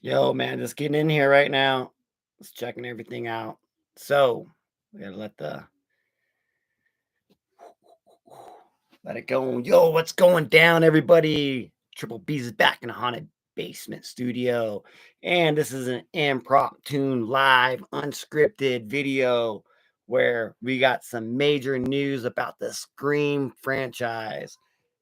Yo, man, just getting in here right now. Just checking everything out. So we gotta let it go. Yo, what's going down, everybody? Triple B's is back in a haunted basement studio, and this is an impromptu, live, unscripted video where we got some major news about the Scream franchise.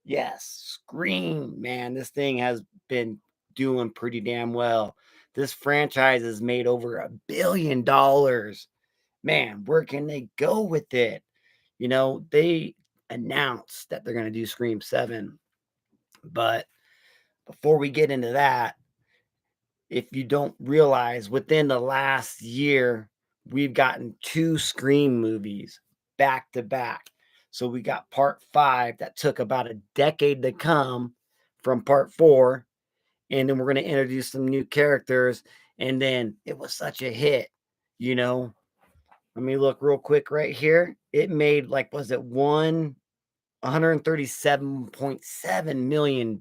Yes, Scream, man, this thing has been doing pretty damn well. This franchise has made over $1 billion. Man, where can they go with it? They announced that they're going to do Scream 7. But before we get into that, if you don't realize, within the last year, we've gotten two Scream movies back to back. So we got part five that took about a decade to come from part four. And then we're going to introduce some new characters. And then it was such a hit, you know. Let me look real quick right here. It made, like, was it $137.7 million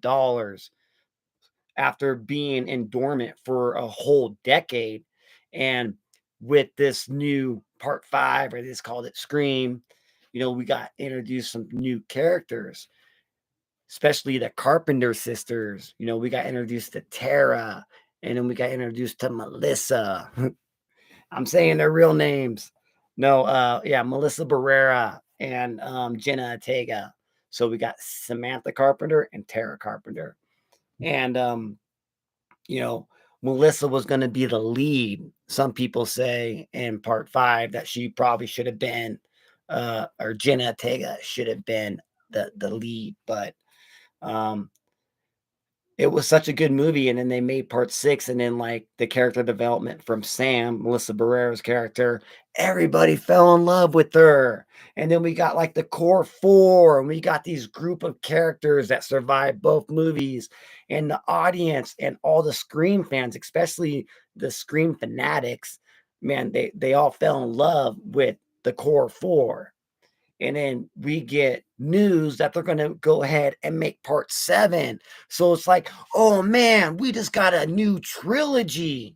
after being in dormant for a whole decade. And with this new part five, or they just called it Scream, we got introduced some new characters, especially the Carpenter sisters. We got introduced to Tara, and then we got introduced to Melissa. I'm saying their real names. No, yeah, Melissa Barrera and Jenna Ortega. So we got Samantha Carpenter and Tara Carpenter. And you know, Melissa was going to be the lead. Some people say in part five that she probably should have been, or Jenna Ortega should have been the lead, but um, it was such a good movie. And then they made part six, and then, like, the character development from Sam, Melissa Barrera's character, everybody fell in love with her. And then we got, like, the core four, and we got these group of characters that survived both movies. And the audience and all the Scream fans, especially the Scream fanatics, man, they all fell in love with the core four. And then we get news that they're going to go ahead and make part seven. So it's like, oh man, we just got a new trilogy,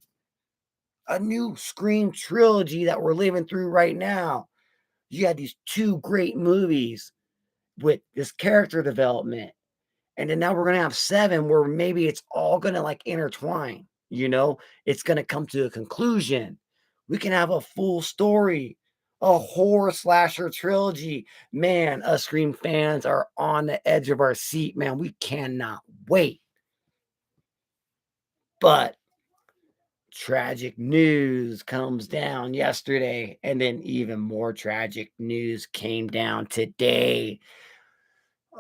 a new Scream trilogy that we're living through right now. You had these two great movies with this character development. And then now we're going to have seven where maybe it's all going to, like, intertwine. It's going to come to a conclusion. We can have a full story, a horror slasher trilogy. Man, us Scream fans are on the edge of our seat, man. We cannot wait. But tragic news comes down yesterday, and then even more tragic news came down today.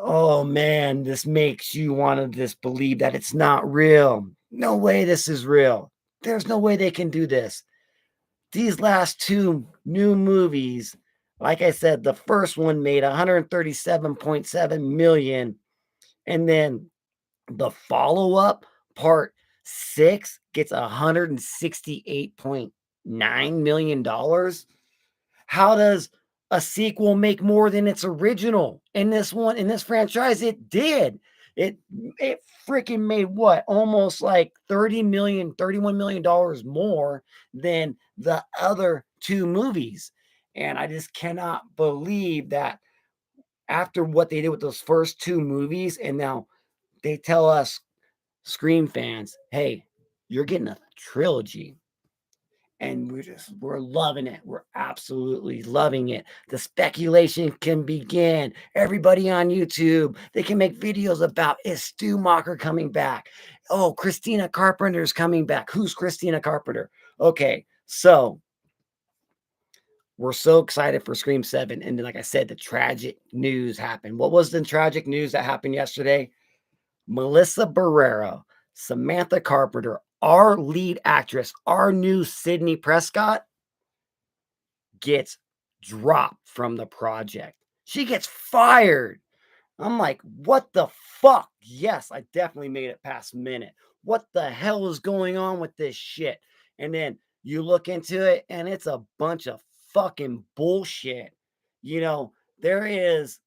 Oh man, this makes you want to disbelieve that it's not real. No way this is real. There's no way they can do this. These last two new movies, like I said, the first one made 137.7 million, and then the follow-up part 6 gets 168.9 million dollars. How does a sequel make more than its original? In this franchise, it did. It freaking made what? Almost like 30 million, $31 million more than the other two movies. And I just cannot believe that after what they did with those first two movies, and now they tell us Scream fans, hey, you're getting a trilogy. And we're loving it. We're absolutely loving it. The speculation can begin. Everybody on YouTube, they can make videos about, is Stu Macher coming back? Oh, Christina Carpenter's coming back. Who's Christina Carpenter? Okay, so we're so excited for Scream 7. And then, like I said, the tragic news happened. What was the tragic news that happened yesterday? Melissa Barrera, Samantha Carpenter, our lead actress, our new Sydney Prescott, gets dropped from the project. She gets fired. I'm like, what the fuck? Yes, I definitely made it past minute. What the hell is going on with this shit? And then you look into it, and it's a bunch of fucking bullshit. You know, there is,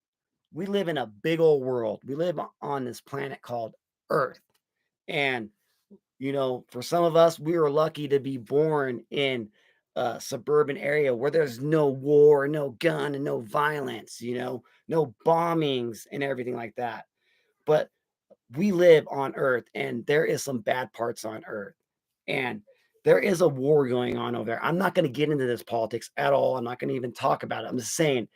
we live in a big old world. We live on this planet called Earth. And For some of us, we were lucky to be born in a suburban area where there's no war, no gun, and no violence, no bombings and everything like that. But we live on Earth, and there is some bad parts on Earth. And there is a war going on over there. I'm not going to get into this politics at all. I'm not going to even talk about it. I'm just saying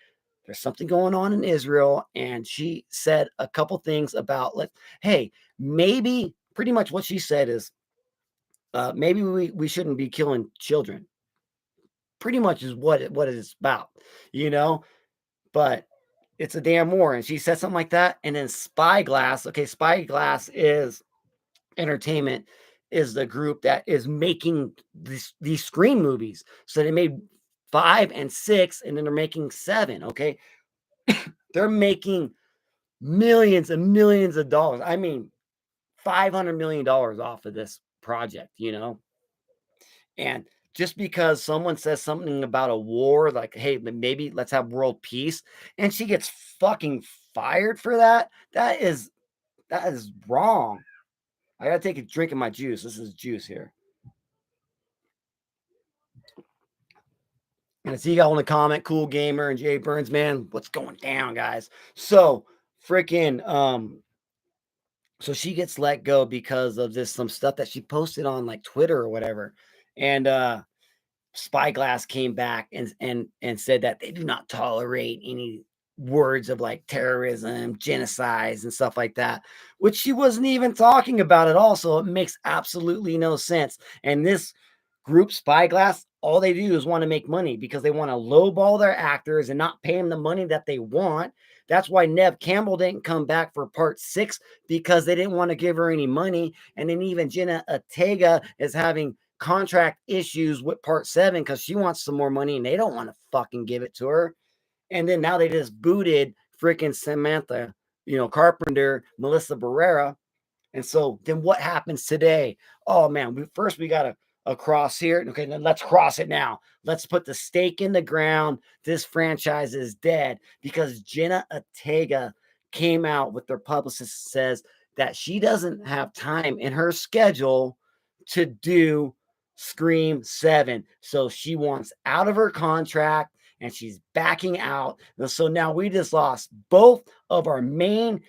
there's something going on in Israel. And she said a couple things about, like, hey, maybe pretty much what she said is maybe we shouldn't be killing children. Pretty much is what it is about, you know. But it's a damn war, and she said something like that. And then Spyglass, okay, Spyglass is entertainment, is the group that is making these Scream movies. So they made 5 and 6, and then they're making 7. Okay, they're making millions and millions of dollars. I mean, $500 million off of this project. And just because someone says something about a war, like, hey, maybe let's have world peace, and she gets fucking fired for that, that is wrong. I gotta take a drink of my juice. This is juice here. And I see you got on the comment, Cool Gamer and Jay Burns, man. What's going down, guys? So freaking so she gets let go because of this some stuff that she posted on like Twitter or whatever. And Spyglass came back and said that they do not tolerate any words of like terrorism, genocides, and stuff like that, which she wasn't even talking about at all. So it makes absolutely no sense. And this group, Spyglass, all they do is want to make money because they want to lowball their actors and not pay them the money that they want. That's why Nev Campbell didn't come back for part 6, because they didn't want to give her any money. And then even Jenna Ortega is having contract issues with part 7 because she wants some more money and they don't want to fucking give it to her. And then now they just booted freaking Samantha, Carpenter, Melissa Barrera. And so then what happens today? Oh man, we got a cross here. Okay, then let's cross it now. Let's put the stake in the ground. This franchise is dead because Jenna Ortega came out with their publicist, says that she doesn't have time in her schedule to do Scream 7. So she wants out of her contract and she's backing out. And so now we just lost both of our main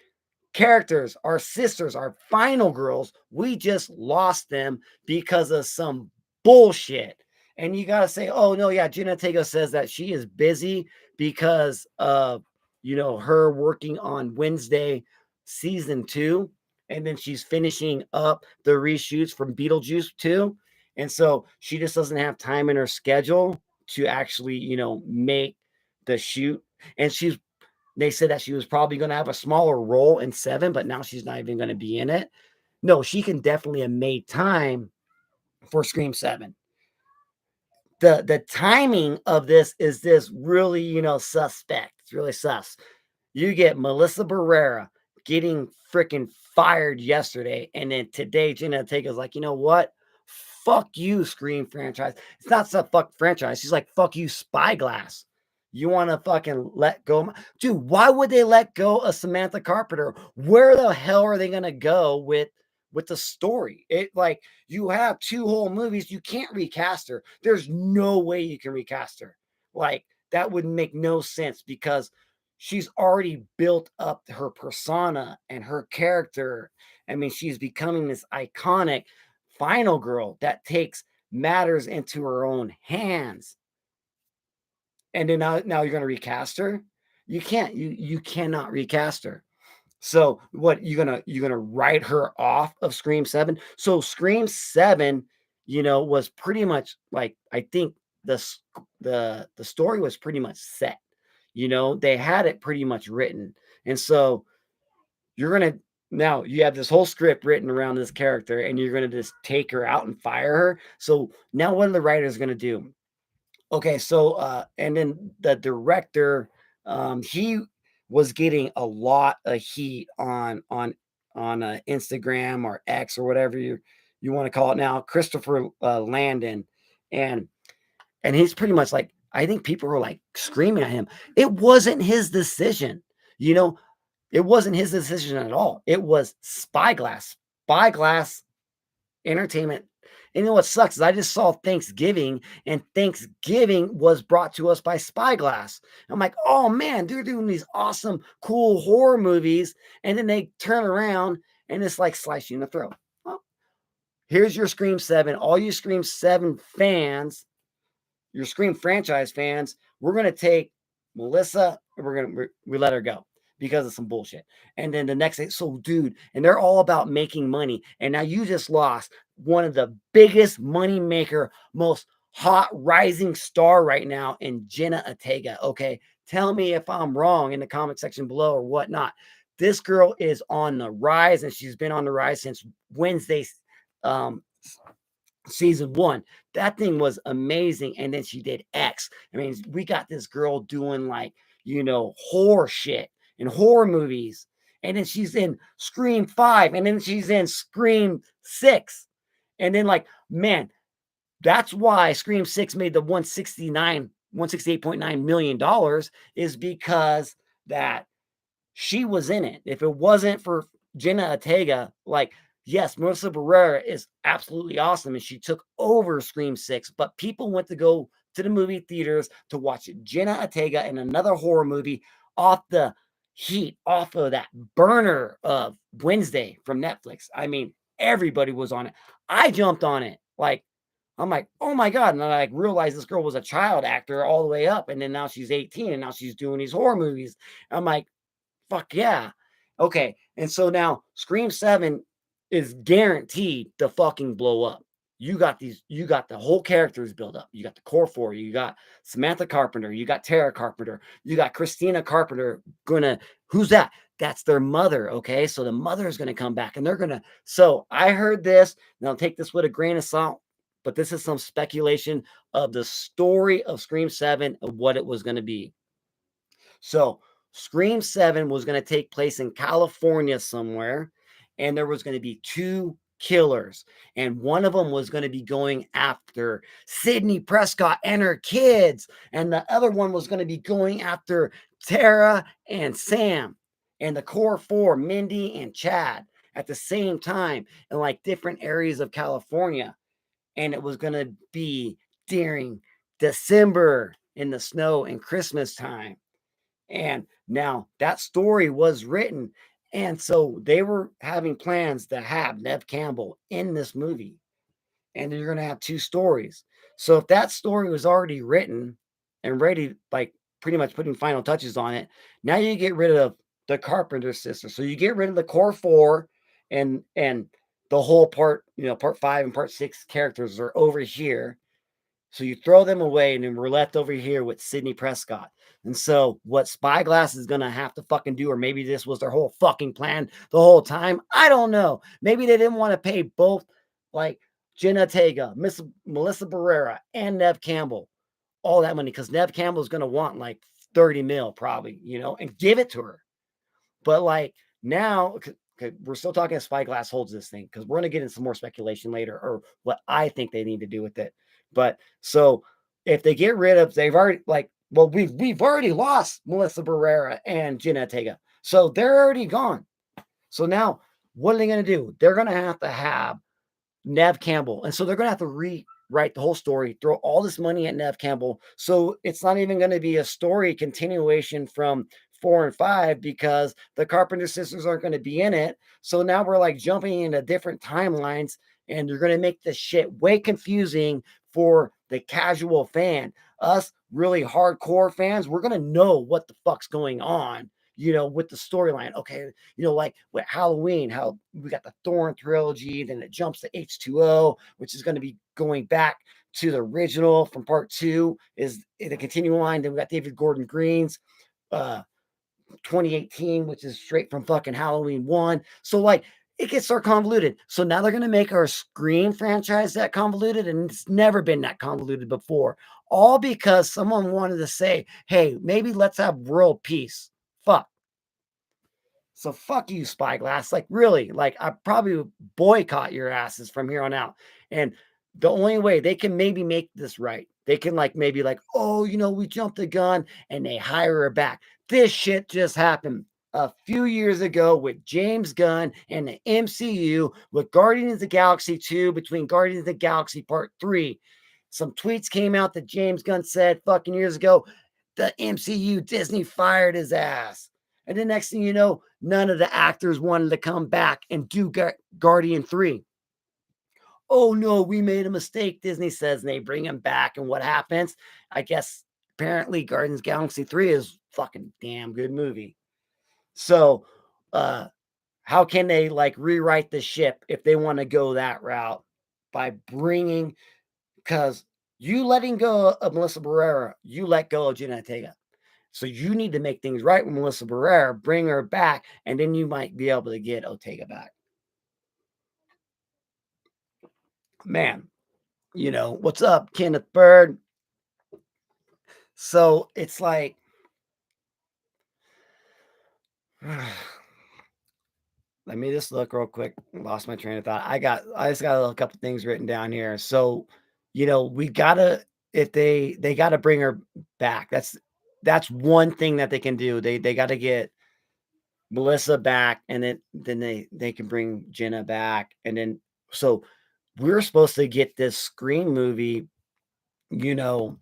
characters, our sisters, our final girls. We just lost them because of some bullshit. And you got to say, oh, no, yeah, Jenna Ortega says that she is busy because of, her working on Wednesday season 2. And then she's finishing up the reshoots from Beetlejuice 2. And so she just doesn't have time in her schedule to actually, make the shoot. And they said that she was probably going to have a smaller role in 7, but now she's not even going to be in it. No, she can definitely have made time for Scream 7. The timing of this is this really, suspect. It's really sus. You get Melissa Barrera getting freaking fired yesterday, and then today Jenna Ortega's like, you know what? Fuck you, Scream franchise. It's not some fuck franchise. She's like, fuck you, Spyglass. You want to fucking let go? Dude, why would they let go of Samantha Carpenter? Where the hell are they gonna go with the story? It, like, you have 2 whole movies. You can't recast her. There's no way you can recast her. Like, that would make no sense because she's already built up her persona and her character. I mean, she's becoming this iconic final girl that takes matters into her own hands. And then now you're going to recast her. You can't. You cannot recast her. So what, you're gonna write her off of Scream 7? So Scream 7, was pretty much like, I think the story was pretty much set. They had it pretty much written. And so you're gonna now you have this whole script written around this character, and you're gonna just take her out and fire her. So now what are the writers gonna do? Okay, so and then the director, he was getting a lot of heat on Instagram or X or whatever you want to call it now, Christopher Landon, and he's pretty much like, I think people were like screaming at him. It wasn't his decision, you know, it wasn't his decision at all. It was Spyglass. Spyglass entertainment. And you know what sucks is I just saw Thanksgiving, and Thanksgiving was brought to us by Spyglass. I'm like, oh man, they're doing these awesome, cool horror movies, and then they turn around and it's like slice you in the throat. Well, here's your Scream 7. All you Scream 7 fans, your Scream franchise fans, we're gonna take Melissa and we let her go because of some bullshit. And then the next day, so dude, and they're all about making money. And now you just lost one of the biggest money maker, most hot rising star right now in Jenna Ortega. Okay. Tell me if I'm wrong in the comment section below or whatnot. This girl is on the rise, and she's been on the rise since Wednesday um, season one. That thing was amazing. And then she did X. I mean, we got this girl doing like, horror shit and horror movies. And then she's in Scream 5. And then she's in Scream 6. And then, like, man, that's why Scream 6 made the 168.9 million dollars, is because that she was in it. If it wasn't for Jenna Ortega, like, yes, Melissa Barrera is absolutely awesome, and she took over Scream 6, but people went to go to the movie theaters to watch Jenna Ortega in another horror movie off the heat, off of that burner of Wednesday from Netflix. I mean, everybody was on it. I jumped on it. Like, I'm like, oh my God. And I like realized this girl was a child actor all the way up. And then now she's 18 and now she's doing these horror movies. I'm like, fuck yeah. Okay. And so now Scream 7 is guaranteed to fucking blow up. You got the whole characters built up. You got the core four. You got Samantha Carpenter. You got Tara Carpenter. You got Christina Carpenter who's that? That's their mother. Okay. So the mother is gonna come back and so I heard this. Now take this with a grain of salt, but this is some speculation of the story of Scream 7 of what it was gonna be. So Scream 7 was going to take place in California somewhere, and there was going to be two killers, and one of them was going to be going after Sydney Prescott and her kids, and the other one was going to be going after Tara and Sam and the core four, Mindy and Chad, at the same time in like different areas of California. And it was going to be during December in the snow and Christmas time. And now that story was written. And so they were having plans to have Nev Campbell in this movie. And you're going to have two stories. So if that story was already written and ready, like pretty much putting final touches on it, now you get rid of the Carpenter sisters. So you get rid of the core four and the whole part 5 and part 6 characters are over here. So you throw them away, and then we're left over here with Sydney Prescott. And so what Spyglass is going to have to fucking do, or maybe this was their whole fucking plan the whole time. I don't know. Maybe they didn't want to pay both, like Jenna Ortega, Melissa Barrera, and Nev Campbell all that money, because Nev Campbell is going to want like 30 mil probably, and give it to her. But like now, okay, we're still talking Spyglass holds this thing, because we're going to get into some more speculation later, or what I think they need to do with it. But so if they get rid of, they've already we've already lost Melissa Barrera and Jenna Ortega, so they're already gone. So now what are they going to do? They're going to have Nev Campbell, and so they're going to have to rewrite the whole story, throw all this money at Nev Campbell. So it's not even going to be a story continuation from 4 and 5, because the Carpenter sisters aren't going to be in it. So now we're like jumping into different timelines, and you're going to make this shit way confusing for the casual fan. Us really hardcore fans, we're going to know what the fuck's going on, with the storyline. Okay, like with Halloween, how we got the Thorn trilogy, then it jumps to H2O, which is going to be going back to the original from part 2, is in a continuing line. Then we got David Gordon Green's 2018, which is straight from fucking Halloween 1. So like it gets so convoluted. So now they're going to make our Scream franchise that convoluted, and it's never been that convoluted before. All because someone wanted to say, hey, maybe let's have world peace. Fuck. So fuck you, Spyglass. Like, really, like, I probably would boycott your asses from here on out. And the only way they can maybe make this right, they can maybe oh, we jumped the gun, and they hire her back. This shit just happened a few years ago with James Gunn and the MCU with Guardians of the Galaxy 2 between Guardians of the Galaxy Part 3. Some tweets came out that James Gunn said fucking years ago, the MCU, Disney fired his ass. And the next thing you know, none of the actors wanted to come back and do Guardian 3. Oh no, we made a mistake, Disney says, and they bring him back. And what happens? I guess apparently Guardians Galaxy 3 is fucking damn good movie. So uh how can they like rewrite the ship if they want to go that route by bringing because you letting go of Melissa Barrera, you let go of Jenna Ortega. So you need to make things right with Melissa Barrera, bring her back, and then you might be able to get Ortega back. Man, what's up, Kenneth Bird? So it's like, let me just look real quick. Lost my train of thought. I just got a couple things written down here. So, we gotta if they gotta bring her back. That's one thing that they can do. They gotta get Melissa back, and then they can bring Jenna back, and then so we're supposed to get this Scream movie, you know,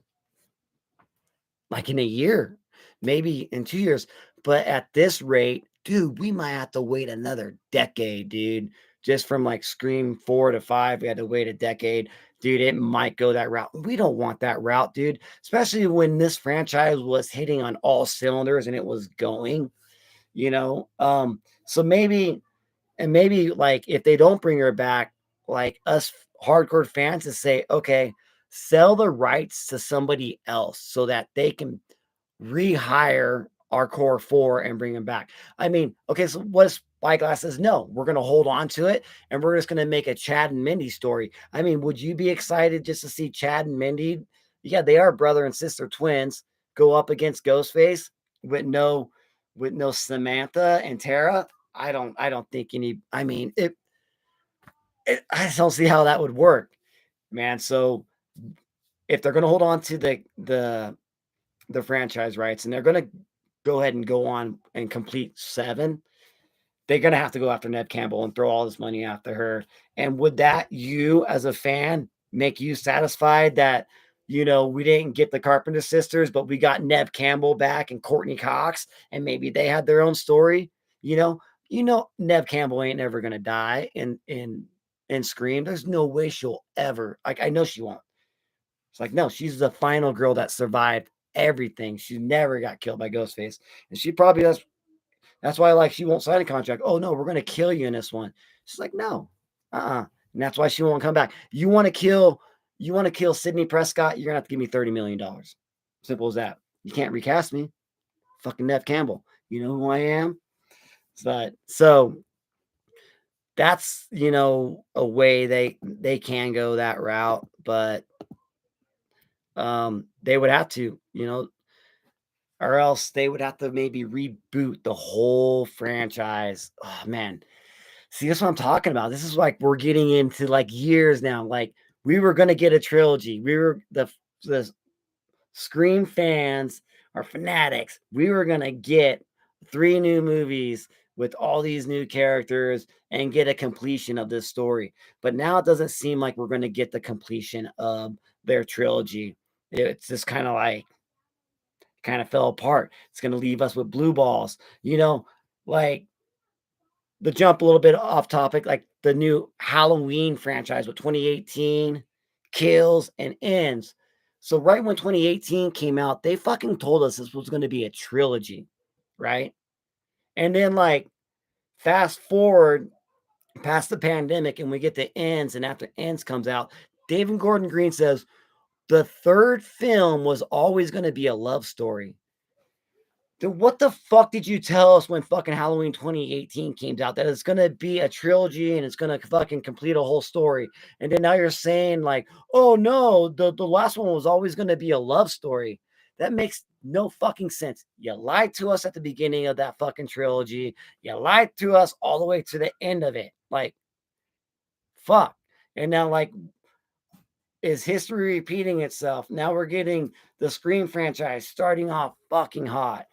like in a year, maybe in 2 years. But at this rate, dude, we might have to wait another decade, dude. Just from like Scream 4 to 5, we had to wait a decade. Dude, it might go that route. We don't want that route, dude. Especially when this franchise was hitting on all cylinders and it was going, you know. So maybe like if they don't bring her back, like us hardcore fans to say, okay, sell the rights to somebody else so that they can rehire our core four and bring them back. I mean, okay, so what Spyglass says, no, we're going to hold on to it and we're just going to make a Chad and Mindy story. I mean, would you be excited just to see Chad and Mindy? Yeah, they are brother and sister twins go up against Ghostface with no Samantha and Tara. I don't think any, I mean, I just don't see how that would work, man. So if they're going to hold on to the franchise rights and they're going to go ahead and go on and complete 7, they're going to have to go after Ned Campbell and throw all this money after her. And would that, you as a fan, make you satisfied that, we didn't get the Carpenter sisters, but we got Ned Campbell back and Courtney Cox, and maybe they had their own story? Ned Campbell ain't never going to die in Scream. There's no way she'll ever, like, I know she won't. It's like, no, she's the final girl that survived everything. She never got killed by Ghostface. And she probably that's why like she won't sign a contract. Oh no, we're gonna kill you in this one. She's like, no. And that's why she won't come back. You want to kill Sidney Prescott, you're gonna have to give me $30 million. Simple as that. You can't recast me. Fucking Neve Campbell. You know who I am? So that's a way they can go that route, but they would have to, or else they would have to maybe reboot the whole franchise. Oh man. See, that's what I'm talking about. This is like we're getting into like years now. Like we were gonna get a trilogy. We were the Scream fans or fanatics. We were gonna get 3 new movies with all these new characters and get a completion of this story. But now it doesn't seem like we're gonna get the completion of their trilogy. It's just kind of fell apart. It's going to leave us with blue balls. Like the jump a little bit off topic, like the new Halloween franchise with 2018 kills and ends. So right when 2018 came out, they fucking told us this was going to be a trilogy, right? And then like fast forward past the pandemic and we get to ends, and after ends comes out, David Gordon Green says the third film was always going to be a love story. Dude, what the fuck did you tell us when fucking Halloween 2018 came out that it's gonna be a trilogy and it's gonna fucking complete a whole story? And then now you're saying like, oh no, the last one was always gonna be a love story. That makes no fucking sense. You lied to us at the beginning of that fucking trilogy. You lied to us all the way to the end of it. Like, fuck. And now like is history repeating itself? Now we're getting the Scream franchise starting off fucking hot.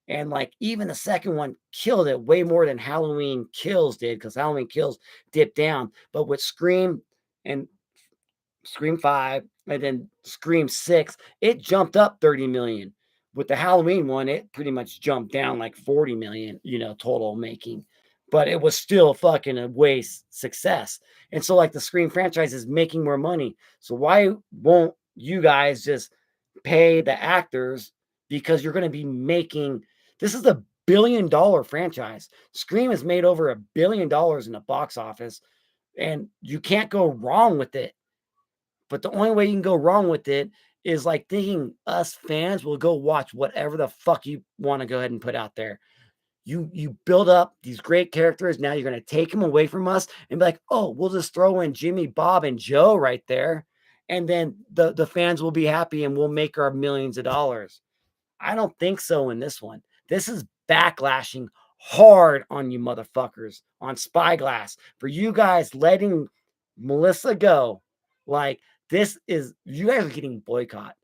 And like even the second one killed it way more than Halloween Kills did, because Halloween Kills dipped down. But with Scream and Scream 5 and then Scream 6, it jumped up 30 million. With the Halloween one, it pretty much jumped down like 40 million, total making. But it was still fucking a waste success. And so like the Scream franchise is making more money. So why won't you guys just pay the actors, because you're going to be making, this is a $1 billion franchise. Scream has made over $1 billion in the box office, and you can't go wrong with it. But the only way you can go wrong with it is like thinking us fans will go watch whatever the fuck you want to go ahead and put out there. You build up these great characters. Now you're going to take them away from us and be like, oh, we'll just throw in Jimmy, Bob, and Joe right there. And then the fans will be happy and we'll make our millions of dollars. I don't think so in this one. This is backlashing hard on you motherfuckers on Spyglass for you guys letting Melissa go. Like, this is, you guys are getting boycott.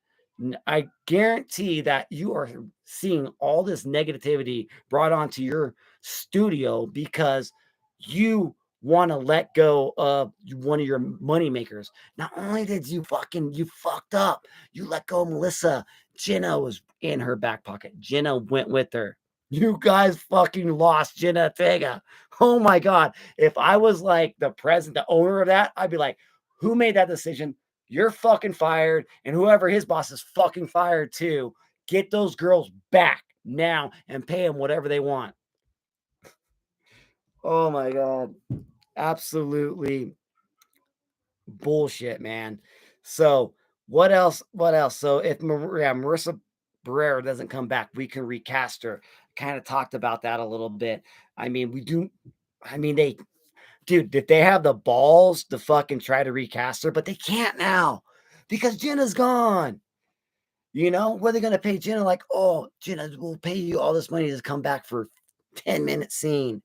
I guarantee that you are seeing all this negativity brought onto your studio because you want to let go of one of your money makers. Not only did you fucked up, you let go of Melissa. Jenna was in her back pocket. Jenna went with her. You guys fucking lost Jenna Ortega. Oh my God. If I was like the president, the owner of that, I'd be like, who made that decision? You're fucking fired. And whoever his boss is fucking fired too. Get those girls back now and pay them whatever they want. Oh my God. Absolutely bullshit, man. So what else? What else? So if Marissa Barrera doesn't come back, we can recast her. Kind of talked about that a little bit. I mean, we do. I mean, dude, if they have the balls to fucking try to recast her, but they can't now because Jenna's gone. What are they going to pay Jenna? Like, oh, Jenna, we'll pay you all this money to come back for 10-minute scene.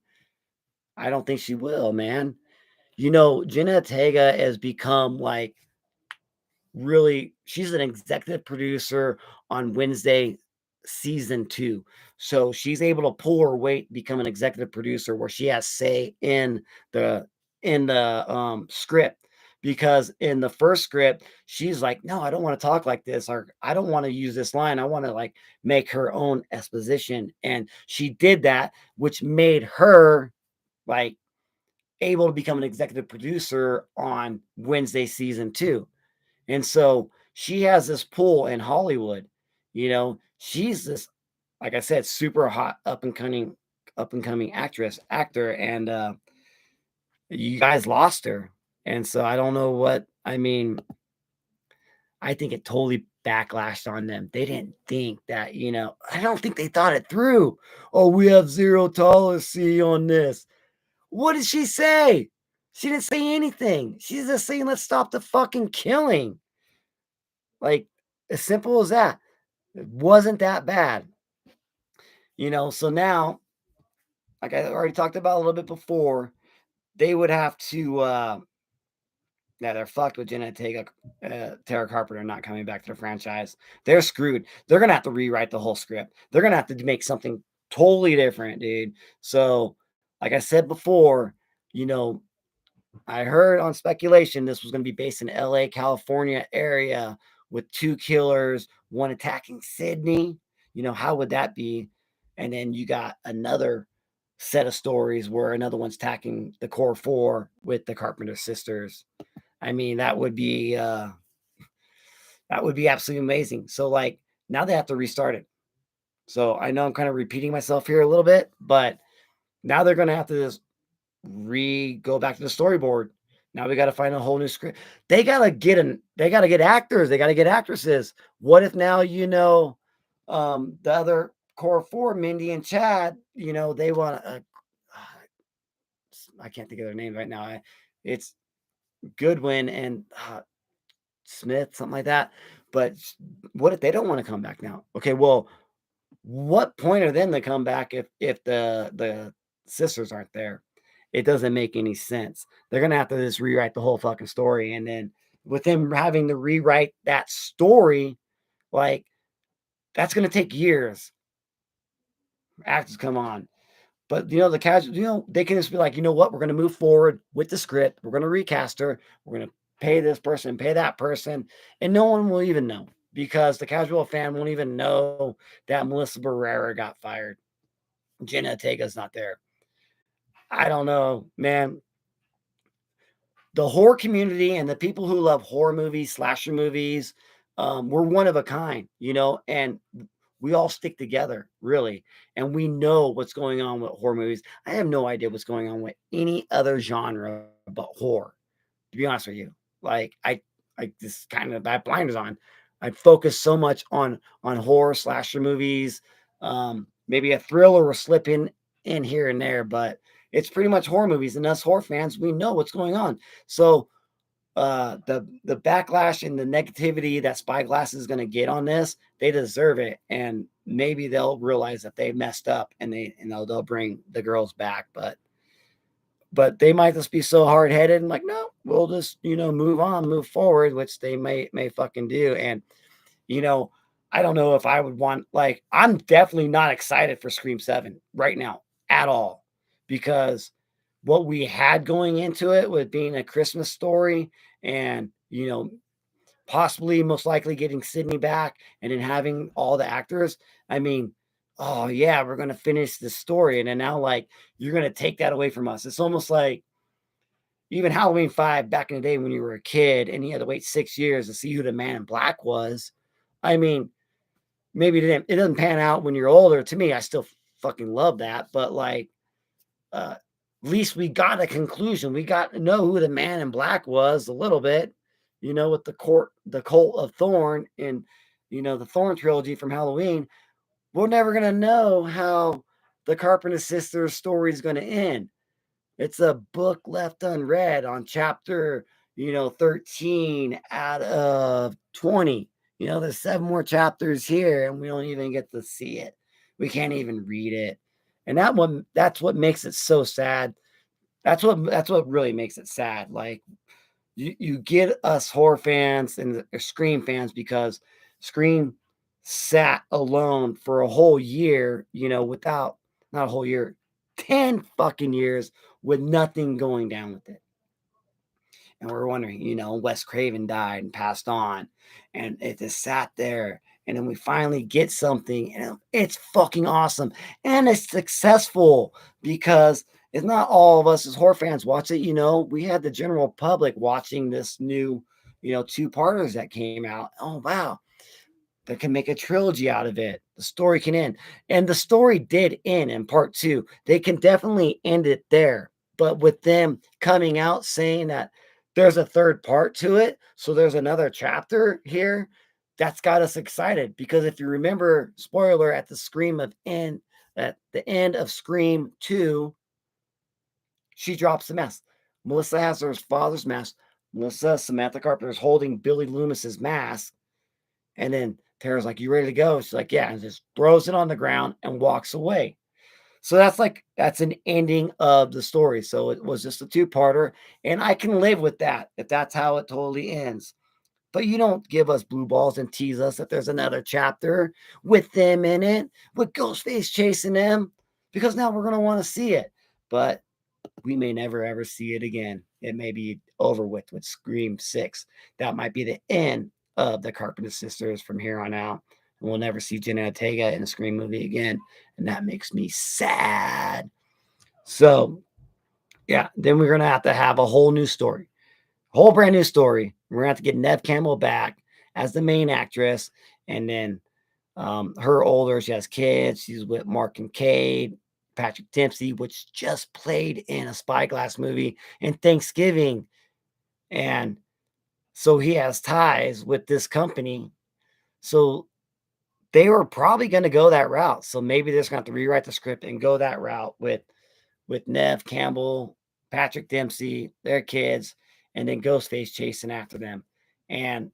I don't think she will, man. Jenna Ortega has become like really, she's an executive producer on Wednesday season 2. So she's able to pull her weight, become an executive producer where she has say the in the script. Because in the first script, she's like, no, I don't want to talk like this, or I don't want to use this line. I want to like make her own exposition. And she did that, which made her like able to become an executive producer on Wednesday season 2. And so she has this pull in Hollywood. She's this, like I said, super hot up and coming actor, and you guys lost her. And so I don't know what I mean. I think it totally backlashed on them. They didn't think that, I don't think they thought it through. Oh, we have zero tolerance on this. What did she say? She didn't say anything. She's just saying, let's stop the fucking killing. Like, as simple as that. It wasn't that bad. So now, like I already talked about a little bit before, they would have to, yeah, they're fucked with Jenna Ortega, Tara Carpenter not coming back to the franchise. They're screwed. They're going to have to rewrite the whole script. They're going to have to make something totally different, dude. So, like I said before, you know, I heard on speculation this was going to be based in LA, California area with 2 killers, one attacking Sydney. How would that be? And then you got another set of stories where another one's attacking the core 4 with the Carpenter sisters. I mean, that would be absolutely amazing. So like now they have to restart it. So I know I'm kind of repeating myself here a little bit, but now they're going to have to just go back to the storyboard. Now we got to find a whole new script. They got to get actors. They got to get actresses. What if now, the other core 4, Mindy and Chad, they want I can't think of their names right now. It's Goodwin and Smith, something like that. But what if they don't want to come back now? Okay, well, what point are them to come back if the sisters aren't there? It doesn't make any sense. They're gonna have to just rewrite the whole fucking story, and then with them having to rewrite that story, like that's gonna take years. actors come on. But the casual, they can just be like, you know what, we're going to move forward with the script. We're going to recast her. We're going to pay this person, pay that person, and no one will even know because the casual fan won't even know that Melissa Barrera got fired. Jenna Ortega's not there. I don't know, man. The horror community and the people who love horror movies, slasher movies, we're one of a kind, and we all stick together, really. And we know what's going on with horror movies. I have no idea what's going on with any other genre but horror, to be honest with you. Like I just kind of have blinders on. I focus so much on horror slasher movies. Maybe a thriller will slip in here and there, but it's pretty much horror movies. And us horror fans, we know what's going on. So the backlash and the negativity that Spyglass is going to get on this, they deserve it, and maybe they'll realize that they messed up and they'll bring the girls back, but they might just be so hard headed and like, no, we'll just move on, move forward, which they may fucking do. And you know, I don't know if I would want, like, I'm definitely not excited for Scream 7 right now at all because what we had going into it with being a Christmas story and, possibly most likely getting Sydney back and then having all the actors. I mean, oh yeah, we're going to finish the story. And then now, like, you're going to take that away from us. It's almost like even Halloween 5 back in the day when you were a kid and you had to wait 6 years to see who the man in black was. I mean, maybe it doesn't pan out when you're older. To me, I still fucking love that, but like, at least we got a conclusion. We got to know who the man in black was a little bit, with the cult of Thorn and the Thorn trilogy from Halloween. We're never gonna know how the Carpenter sisters story is gonna end. It's a book left unread on chapter, 13 out of 20. There's 7 more chapters here and we don't even get to see it. We can't even read it. And that's what makes it so sad. That's what really makes it sad. Like you get us horror fans and the Scream fans because Scream sat alone for a whole year, without not a whole year, 10 fucking years with nothing going down with it. And we're wondering, Wes Craven died and passed on, and it just sat there. And then we finally get something, and it's fucking awesome. And it's successful because it's not all of us as horror fans watch it. We had the general public watching this new, two-parters that came out. Oh, wow, that can make a trilogy out of it. The story can end. And the story did end in part 2. They can definitely end it there. But with them coming out saying that there's a third part to it, so there's another chapter here, that's got us excited. Because if you remember, spoiler at the end of Scream 2, she drops the mask. Melissa has her father's mask. Samantha Carpenter is holding Billy Loomis's mask. And then Tara's like, "You ready to go?" She's like, "Yeah," and just throws it on the ground and walks away. So that's an ending of the story. So it was just a two-parter, and I can live with that if that's how it totally ends. But you don't give us blue balls and tease us that there's another chapter with them in it, with Ghostface chasing them, because now we're gonna want to see it. But we may never ever see it again. It may be over with Scream 6. That might be the end of the Carpenter sisters from here on out. And we'll never see Jenna Ortega in a Scream movie again. And that makes me sad. So, yeah, then we're going to have a whole new story, a whole brand new story. We're going to have to get Neve Campbell back as the main actress. And then her older, she has kids. She's with Mark and Cade, Patrick Dempsey, which just played in a Spyglass movie in Thanksgiving. And so he has ties with this company. So they were probably going to go that route. So maybe they're just going to have to rewrite the script and go that route with Neve Campbell, Patrick Dempsey, their kids, and then Ghostface chasing after them. And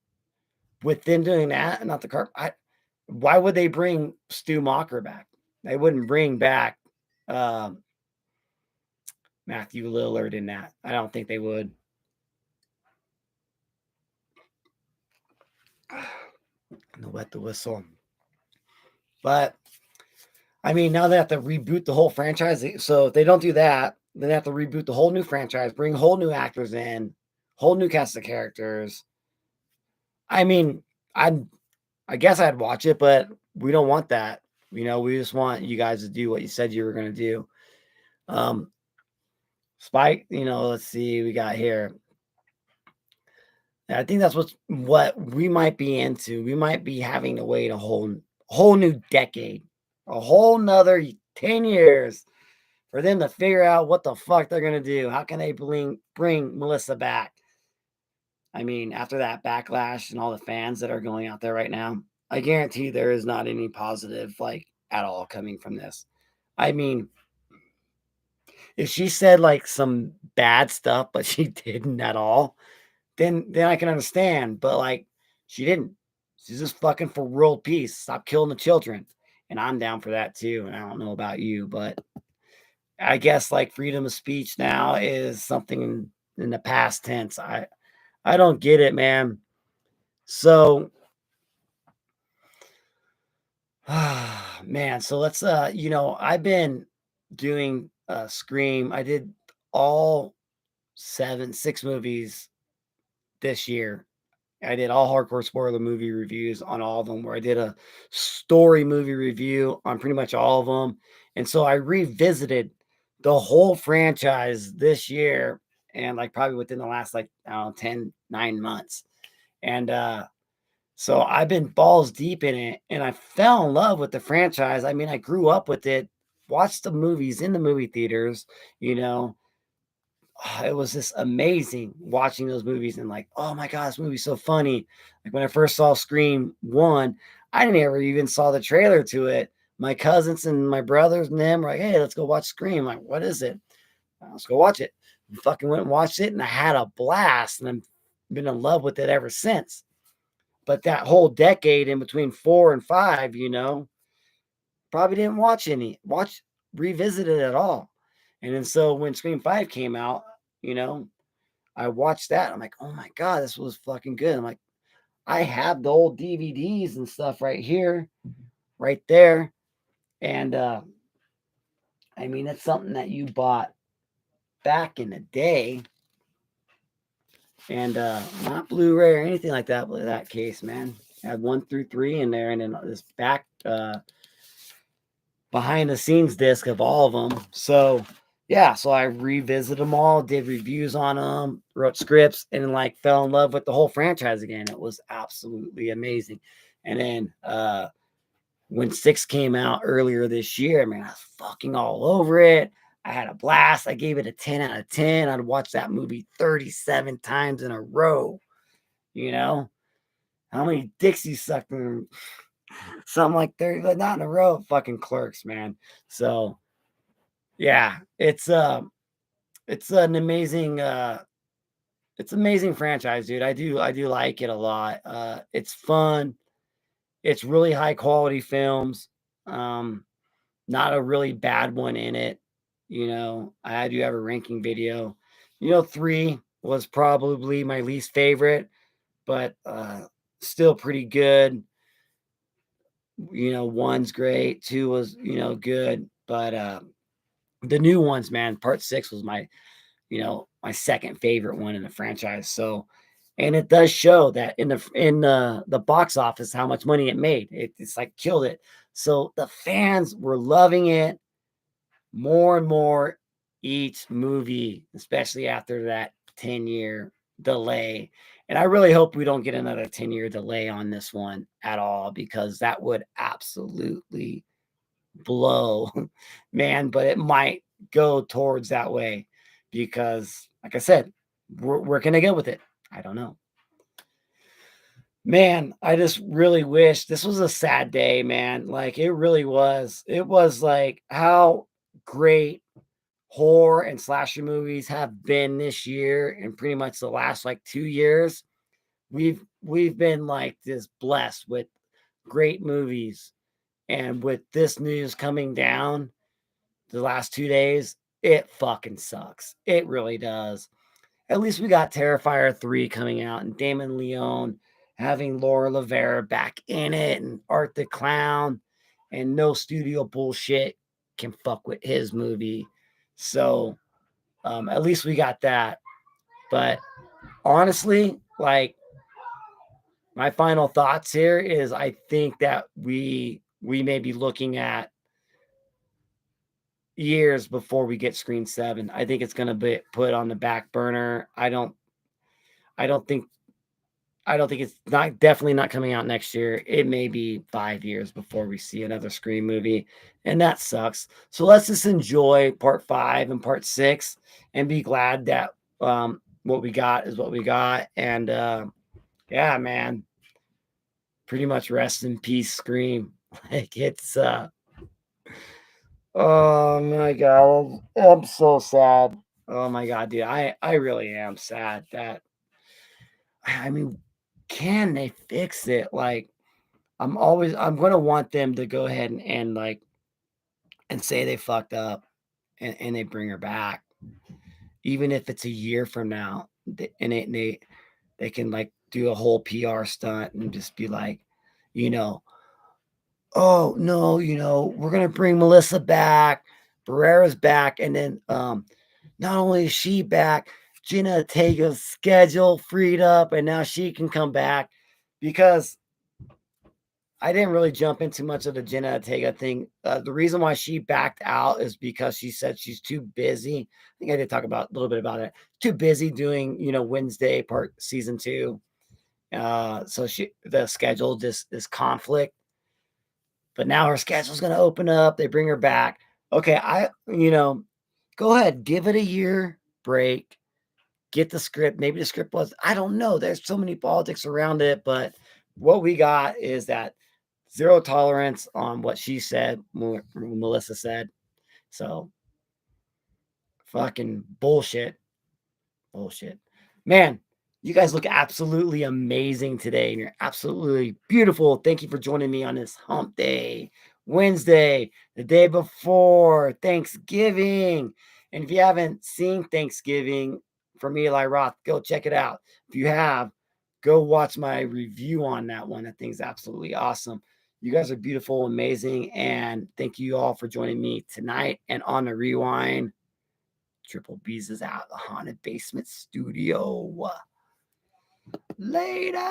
with them doing that, not the car, why would they bring Stu Macher back? They wouldn't bring back um, Matthew Lillard in that. I don't think they would. No wet the whistle. But I mean, now they have to reboot the whole franchise. So if they don't do that, then they have to reboot the whole new franchise, bring whole new actors in, whole new cast of characters. I mean, I'd I guess I'd watch it, but we don't want that. We just want you guys to do what you said you were gonna do. Um, Spike, let's see, we got here. I think that's what we might be into. We might be having to wait a whole new decade, a whole nother 10 years for them to figure out what the fuck they're gonna do. How can they bring Melissa back? I mean, after that backlash and all the fans that are going out there right now, I guarantee there is not any positive like at all coming from this. I mean, if she said like some bad stuff, but she didn't at all, then I can understand. But like she didn't. She's just fucking for world peace. Stop killing the children. And I'm down for that too. And I don't know about you, but I guess like freedom of speech now is something in the past tense. I don't get it, man. So man, so let's I've been doing Scream. I did all 6 movies this year. I did all hardcore spoiler movie reviews on all of them, where I did a story movie review on pretty much all of them. And so I revisited the whole franchise this year, and like probably within the last like I don't know, 9 months. And so I've been balls deep in it, and I fell in love with the franchise. I mean, I grew up with it, watched the movies in the movie theaters, you know. It was just amazing watching those movies and like, oh my god, this movie's so funny. Like when I first saw Scream 1, I didn't ever even saw the trailer to it. My cousins and my brothers and them were like, hey, let's go watch Scream. I'm like, what is it? Let's go watch it. We fucking went and watched it, and I had a blast, and I've been in love with it ever since. But that whole decade in between 4 and 5, probably didn't revisit it at all. And then so when Scream 5 came out, you know, I watched that. I'm like, oh my God, this was fucking good. I'm like, I have the old DVDs and stuff right here, right there. And I mean, it's something that you bought back in the day. And not Blu-ray or anything like that, but in that case, man. I had 1 through 3 in there, and then this back behind the scenes disc of all of them. So yeah, so I revisited them all, did reviews on them, wrote scripts, and like fell in love with the whole franchise again. It was absolutely amazing. And then when 6 came out earlier this year, man, I was fucking all over it. I had a blast. I gave it a 10 out of 10. I'd watched that movie 37 times in a row. You know, how many dicks you sucked in something like 30, but not in a row. Fucking Clerks, man. So yeah, it's an amazing it's amazing franchise, dude. I do like it a lot. It's fun. It's really high quality films. Um, Not a really bad one in it. I do have a ranking video. 3 was probably my least favorite, but still pretty good. 1's great, 2 was, good, but the new ones, man, part 6 was my second favorite one in the franchise. So, and it does show that in the box office how much money it made. It's like killed it. So the fans were loving it more and more each movie, especially after that 10-year delay. And I really hope we don't get another 10-year delay on this one at all, because that would absolutely blow, man. But it might go towards that way because, like I said, we're gonna go with it. I don't know, man. I just really wish this was a sad day, man. Like it really was. It was like how great horror and slasher movies have been this year and pretty much the last like 2 years. We've been like this blessed with great movies, and with this news coming down the last 2 days, it fucking sucks. It really does. At least we got Terrifier 3 coming out, and Damon Leone having Laura Lavera back in it, and Art the Clown. and no studio bullshit can fuck with his movie. So at least we got that. But honestly, like my final thoughts here is I think that we may be looking at years before we get Screen 7. I think it's gonna be put on the back burner. I don't think I don't think it's not definitely not coming out next year. It may be 5 years before we see another Scream movie, and that sucks. So let's just enjoy part 5 and part 6 and be glad that what we got is what we got. And yeah, man, pretty much rest in peace, Scream. Like it's oh my god, I'm so sad. Oh my god, dude, I really am sad that I mean, can they fix it? Like I'm gonna want them to go ahead and like and say they fucked up and they bring her back, even if it's a year from now. And they can like do a whole PR stunt and just be like, you know, oh no, we're gonna bring Melissa back, Barrera's back, and then not only is she back, Jenna Ortega's schedule freed up, and now she can come back because I didn't really jump into much of the Jenna Ortega thing. The reason why she backed out is because she said she's too busy. I think I did talk about a little bit about it. Too busy doing, Wednesday part season 2. So the schedule just this conflict. But now her schedule's gonna open up. They bring her back. Okay, go ahead, give it a year break. Get the script. Maybe the script was, I don't know. There's so many politics around it, but what we got is that zero tolerance on what she said, Melissa said. So fucking bullshit. Bullshit. Man, you guys look absolutely amazing today, and you're absolutely beautiful. Thank you for joining me on this hump day, Wednesday, the day before Thanksgiving. And if you haven't seen Thanksgiving from Eli Roth, go check it out. If you have, go watch my review on that one. That thing's absolutely awesome. You guys are beautiful, amazing, and thank you all for joining me tonight and on the rewind. Triple B's is out the haunted basement studio. Laters.